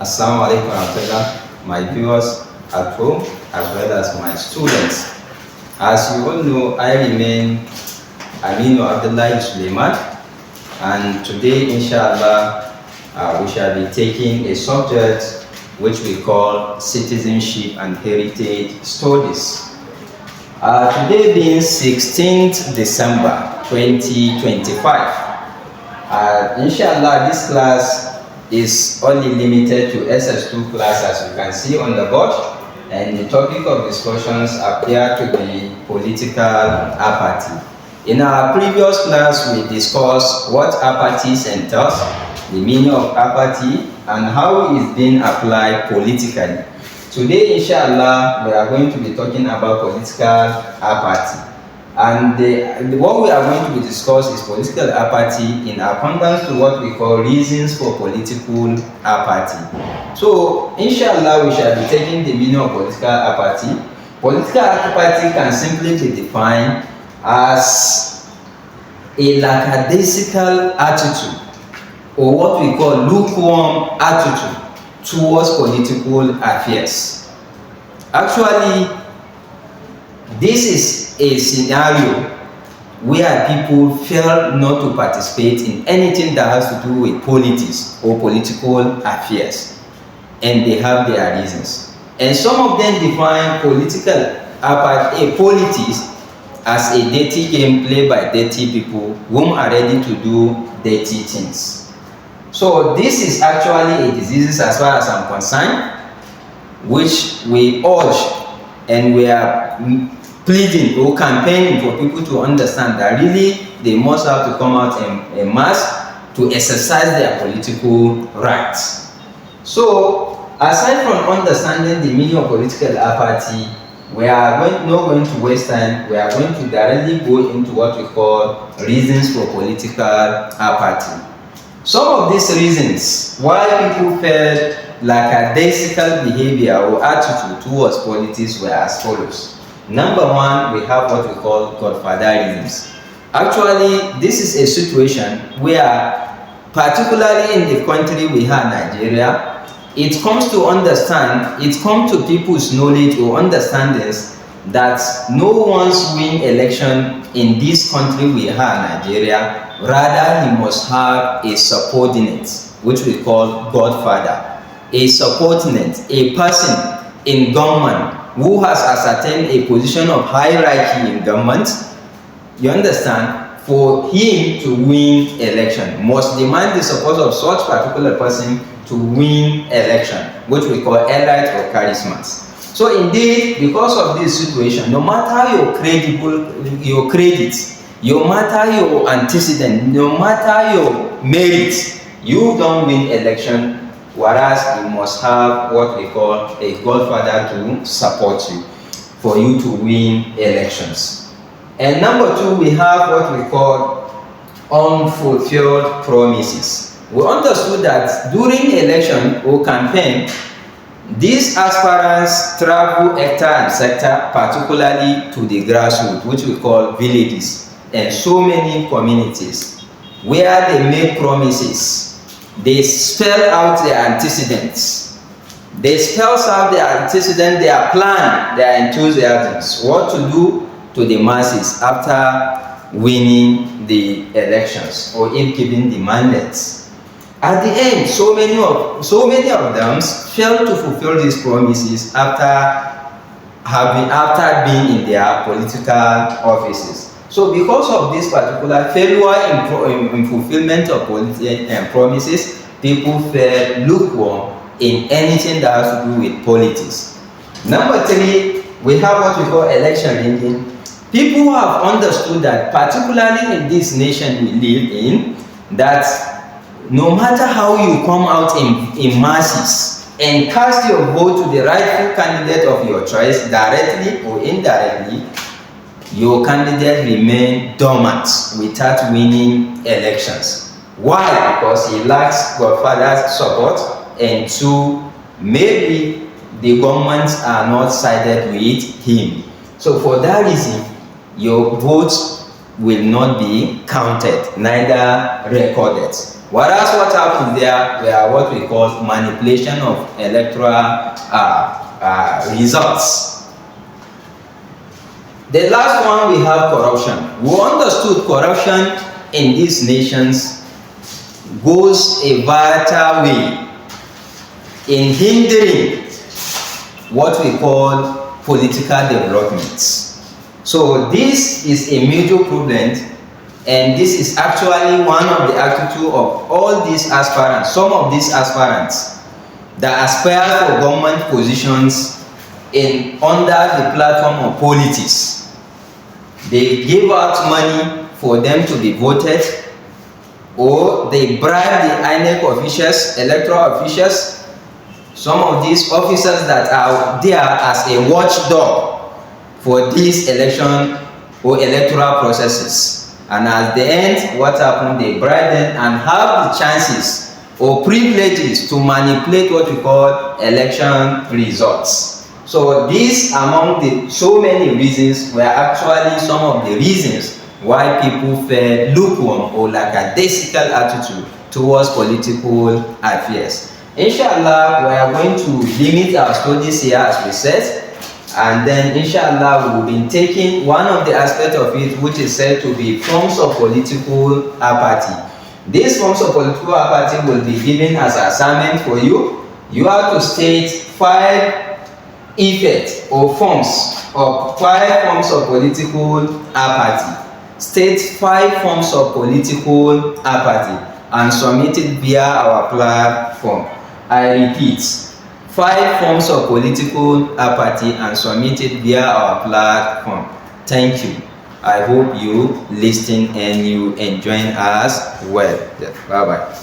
Assalamu alaikum warahmatullah, my viewers at home as well as my students. As you all know, I remain Aminu Abdullah Suleiman, and today, inshallah, we shall be taking a subject which we call Citizenship and Heritage Studies. Today being 16th December 2025. Inshallah, this class is only limited to SS2 class, as you can see on the board, and the topic of discussions appear to be political apathy. In our previous class, we discussed what apathy entails, the meaning of apathy, and how it is being applied politically. Today, inshallah, we are going to be talking about political apathy. And what we are going to be discussing is political apathy in accordance to what we call reasons for political apathy. So, inshallah, we shall be taking the meaning of political apathy. Political apathy can simply be defined as a lackadaisical attitude, or what we call lukewarm attitude towards political affairs. Actually, this is a scenario where people fail not to participate in anything that has to do with politics or political affairs, and they have their reasons. And some of them define political apathy, politics, as a dirty game played by dirty people whom are ready to do dirty things. So this is actually a disease, as far as I'm concerned, which we urge and we are pleading or campaigning for people to understand that really they must have to come out en masse to exercise their political rights. So, aside from understanding the meaning of political apathy, we are not going to waste time. We are going to directly go into what we call reasons for political apathy. Some of these reasons why people felt lackadaisical behavior or attitude towards politics were as follows. Number one, we have what we call godfatherisms. Actually, this is a situation where, particularly in the country we have, Nigeria, it comes to people's knowledge or understandings that no one's win election in this country we have, Nigeria, rather he must have a subordinate, which we call godfather. A subordinate, a person in government who has ascertained a position of hierarchy in government, you understand, for him to win election, must demand the support of such particular person to win election, which we call elite or charismas. So indeed, because of this situation, no matter your credits, no matter your antecedent, no matter your merits, you don't win election, whereas you must have what we call a godfather to support you for you to win elections. And number two, we have what we call unfulfilled promises. We understood that during election or campaign, these aspirants travel hectare and sector, particularly to the grassroots, which we call villages, and so many communities, where they make promises. They spell out their antecedents. They spell out their antecedents, their plan, their enthusiasms, what to do to the masses after winning the elections or if given the mandates. At the end, so many of them fail to fulfill these promises after being in their political offices. So because of this particular failure in fulfillment of promises, people feel lukewarm in anything that has to do with politics. Number three, we have what we call election rigging. People have understood that, particularly in this nation we live in, that no matter how you come out in masses and cast your vote to the rightful candidate of your choice, directly or indirectly, your candidate remain dormant without winning elections. Why? Because he lacks godfather's support, and two, maybe the governments are not sided with him. So for that reason, your votes will not be counted, neither recorded. Whereas what happened there were what we call manipulation of electoral results. The last one, we have corruption. We understood corruption in these nations goes a vital way in hindering what we call political developments. So this is a major problem, and this is actually one of the attitude of all these aspirants, some of these aspirants that aspire for government positions under the platform of politics. They give out money for them to be voted, or they bribe the INEC officials, electoral officials, some of these officers that are there as a watchdog for these election or electoral processes. And at the end, what happened? They bribe them and have the chances or privileges to manipulate what we call election results. So these, among the so many reasons, were actually some of the reasons why people felt lukewarm or lackadaisical attitude towards political affairs. Inshallah, we are going to limit our studies here, as we said, and then inshallah we will be taking one of the aspects of it, which is said to be forms of political apathy. These forms of political apathy will be given as an assignment for you. You have to state 5 effects or forms of 5 forms of political apathy. State 5 forms of political apathy and submit it via our platform. I repeat, 5 forms of political apathy and submit it via our platform. Thank you. I hope you listen and you enjoy us well. Bye bye.